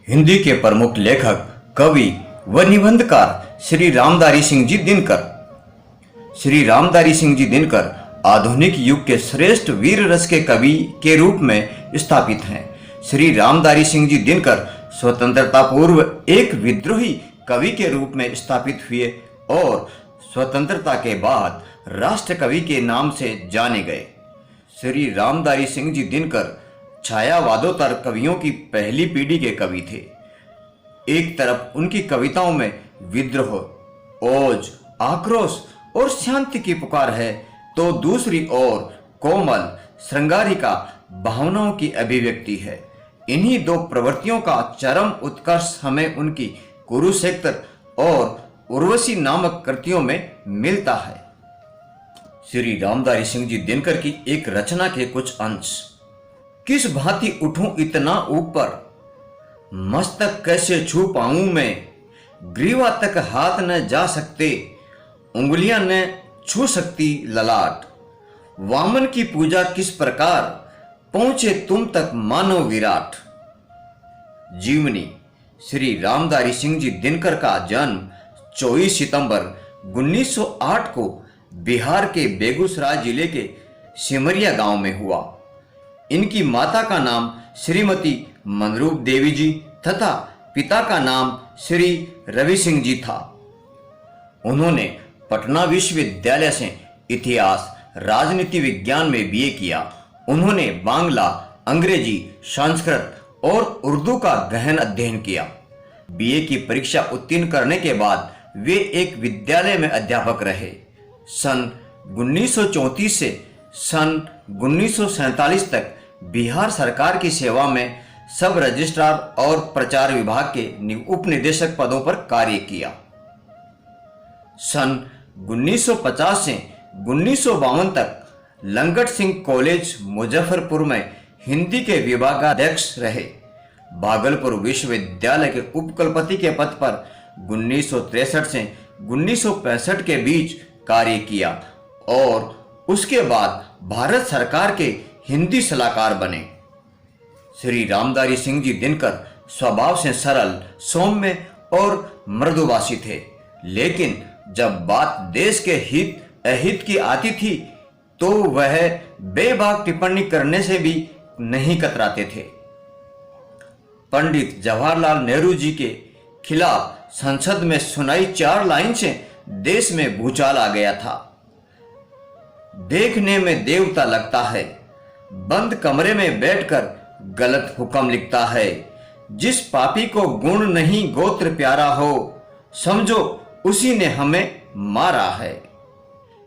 हिंदी के प्रमुख लेखक, कवि व निबंधकार श्री रामधारी सिंह जी दिनकर। श्री रामधारी सिंह जी दिनकर आधुनिक युग के श्रेष्ठ वीर रस के कवि के रूप में स्थापित हैं। श्री रामधारी सिंह जी दिनकर स्वतंत्रता पूर्व एक विद्रोही कवि के रूप में स्थापित हुए और स्वतंत्रता के बाद राष्ट्र कवि के नाम से जाने गए। श्री रामधारी सिंह जी दिनकर छायावादोत्तर कवियों की पहली पीढ़ी के कवि थे। एक तरफ उनकी कविताओं में विद्रोह, ओज, आक्रोश और शांति की पुकार है, तो दूसरी ओर कोमल, श्रृंगारिका भावनाओं की अभिव्यक्ति है। इन्हीं दो प्रवृत्तियों का चरम उत्कर्ष हमें उनकी कुरुक्षेत्र और उर्वशी नामक कृतियों में मिलता है। श्री रामधारी सिंह जी दिनकर की एक रचना के कुछ अंश। किस भांति उठूं इतना ऊपर, मस्तक कैसे छू पाऊं मैं, ग्रीवा तक हाथ न जा सकते, उंगलियां न छू सकती ललाट, वामन की पूजा किस प्रकार, पहुंचे तुम तक मानव विराट। जीवनी। श्री रामधारी सिंह जी दिनकर का जन्म 24 सितंबर 1908 को बिहार के बेगूसराय जिले के सिमरिया गांव में हुआ। इनकी माता का नाम श्रीमती मनरूप देवी जी तथा पिता का नाम श्री रवि सिंह जी था। उन्होंने पटना विश्वविद्यालय से इतिहास, राजनीति विज्ञान में बीए किया। उन्होंने बांग्ला, अंग्रेजी, संस्कृत और उर्दू का गहन अध्ययन किया। बीए की परीक्षा उत्तीर्ण करने के बाद वे एक विद्यालय में अध्यापक रहे। सन 1934 से सन 1947 तक बिहार सरकार की सेवा में सब रजिस्ट्रार और प्रचार विभाग के उपनिदेशक पदों पर कार्य किया। सन 1950 से 1952 तक लंगट सिंह कॉलेज मुजफ्फरपुर में हिंदी के विभागाध्यक्ष रहे। भागलपुर विश्वविद्यालय के उपकुलपति के पद पर 1963 से 1965 के बीच कार्य किया और उसके बाद भारत सरकार के हिंदी सलाहकार बने। श्री रामधारी सिंह जी दिनकर स्वभाव से सरल, सौम्य और मृदुभाषी थे, लेकिन जब बात देश के हित अहित की आती थी तो वह बेबाक टिप्पणी करने से भी नहीं कतराते थे। पंडित जवाहरलाल नेहरू जी के खिलाफ संसद में सुनाई 4 लाइन से देश में भूचाल आ गया था। देखने में देवता लगता है, बंद कमरे में बैठकर गलत हुक्म लिखता है, जिस पापी को गुण नहीं गोत्र प्यारा हो, समझो उसी ने हमें मारा है।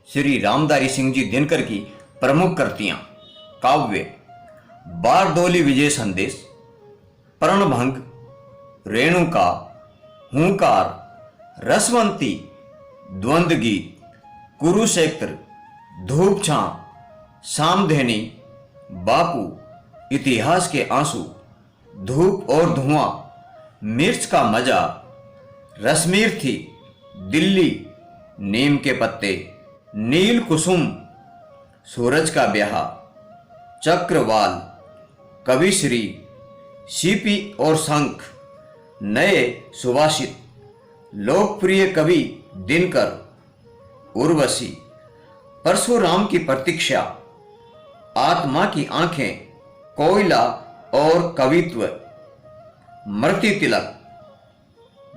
श्री रामधारी सिंह जी दिनकर की प्रमुख कृतियां। काव्य। बारदोली विजय संदेश, प्रणभंग, रेणुका, हुंकार, रसवंती, द्वंद्व गीत, कुरुक्षेत्र, धूप छां, सामधेनी, बापू, इतिहास के आंसू, धूप और धुआं, मिर्च का मजा, रश्मीर थी, दिल्ली, नीम के पत्ते, नील कुसुम, सूरज का ब्याह, चक्रवाल, कविश्री, सीपी और शंख, नए सुभाषित, लोकप्रिय कवि दिनकर, उर्वशी, परशुराम की प्रतीक्षा, आत्मा की आंखें, कोयला और कवित्व, मृति तिलक।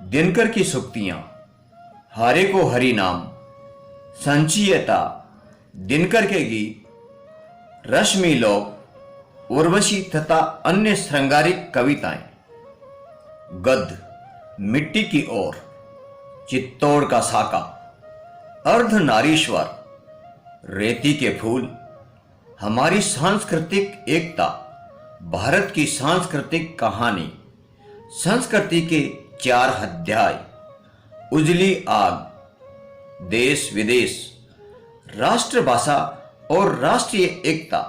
दिनकर की सूक्तियां। हरे को हरि नाम, संचयता, दिनकर के गीत, रश्मि लोक, उर्वशी तथा अन्य श्रृंगारिक कविताएं। गद्य। मिट्टी की ओर, चित्तौड़ का साका, अर्धनारीश्वर, रेती के फूल, हमारी सांस्कृतिक एकता, भारत की सांस्कृतिक कहानी, संस्कृति के 4 अध्याय, उजली आग, देश विदेश, राष्ट्रभाषा और राष्ट्रीय एकता,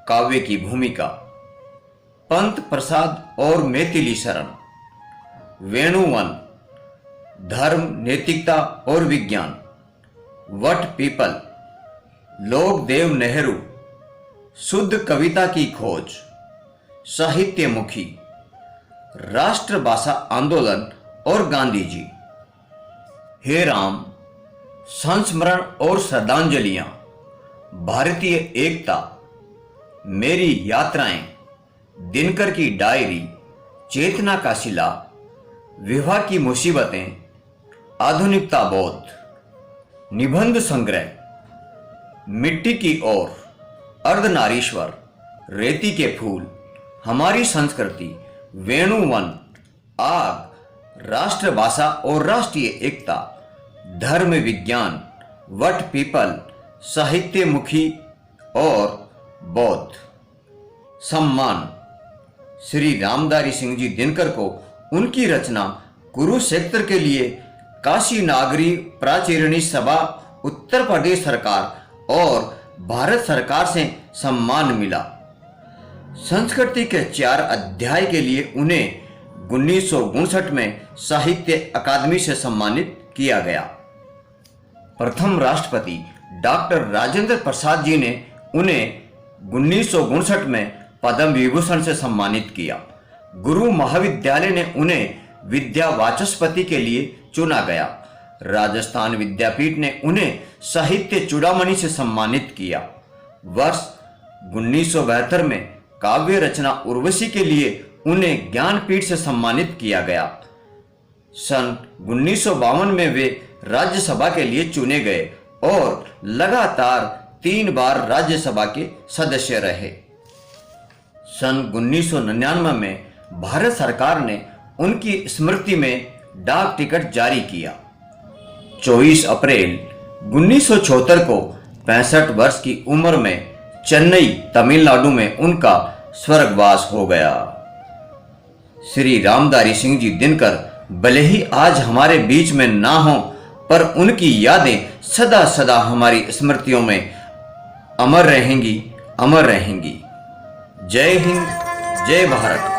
काव्य की भूमिका, पंत प्रसाद और मैथिली शरण, वेणुवन, धर्म, नैतिकता और विज्ञान, वट पीपल, लोकदेव नेहरू, शुद्ध कविता की खोज, साहित्यमुखी, राष्ट्रभाषा आंदोलन और गांधी जी। हे राम, संस्मरण और श्रद्धांजलियां, भारतीय एकता, मेरी यात्राएं, दिनकर की डायरी, चेतना का शिला, विवाह की मुसीबतें, आधुनिकता बोध, निबंध संग्रह, मिट्टी की ओर, अर्धनारीश्वर, रेती के फूल, हमारी संस्कृति, वेणुवन, आग, राष्ट्रभाषा और राष्ट्रीय एकता, धर्म विज्ञान, वट पीपल, साहित्य मुखी और बौद्ध। सम्मान, श्री रामधारी सिंह जी दिनकर को उनकी रचना कुरुक्षेत्र के लिए काशी नागरी प्राचीरणी सभा, उत्तर प्रदेश सरकार और भारत सरकार से सम्मान मिला। संस्कृति के 4 अध्याय के लिए उन्हें 1959 में साहित्य अकादमी से सम्मानित किया गया। प्रथम राष्ट्रपति डॉक्टर राजेंद्र प्रसाद जी ने उन्हें 1959 में पद्म विभूषण से सम्मानित किया। गुरु महाविद्यालय ने उन्हें विद्या वाचस्पति के लिए चुना गया। राजस्थान विद्यापीठ ने उन्हें साहित्य चूड़ामणि से सम्मानित किया। वर्ष 1972 में काव्य रचना उर्वशी के लिए उन्हें ज्ञानपीठ से सम्मानित किया गया। सन 1952 में वे राज्यसभा के लिए चुने गए और लगातार 3 बार राज्यसभा के सदस्य रहे। सन 1999 में भारत सरकार ने उनकी स्मृति में डाक टिकट जारी किया। 24 अप्रैल 1974 को 65 वर्ष की उम्र में चेन्नई, तमिलनाडु में उनका स्वर्गवास हो गया। श्री रामधारी सिंह जी दिनकर भले ही आज हमारे बीच में ना हो, पर उनकी यादें सदा सदा हमारी स्मृतियों में अमर रहेंगी, अमर रहेंगी। जय हिंद, जय भारत।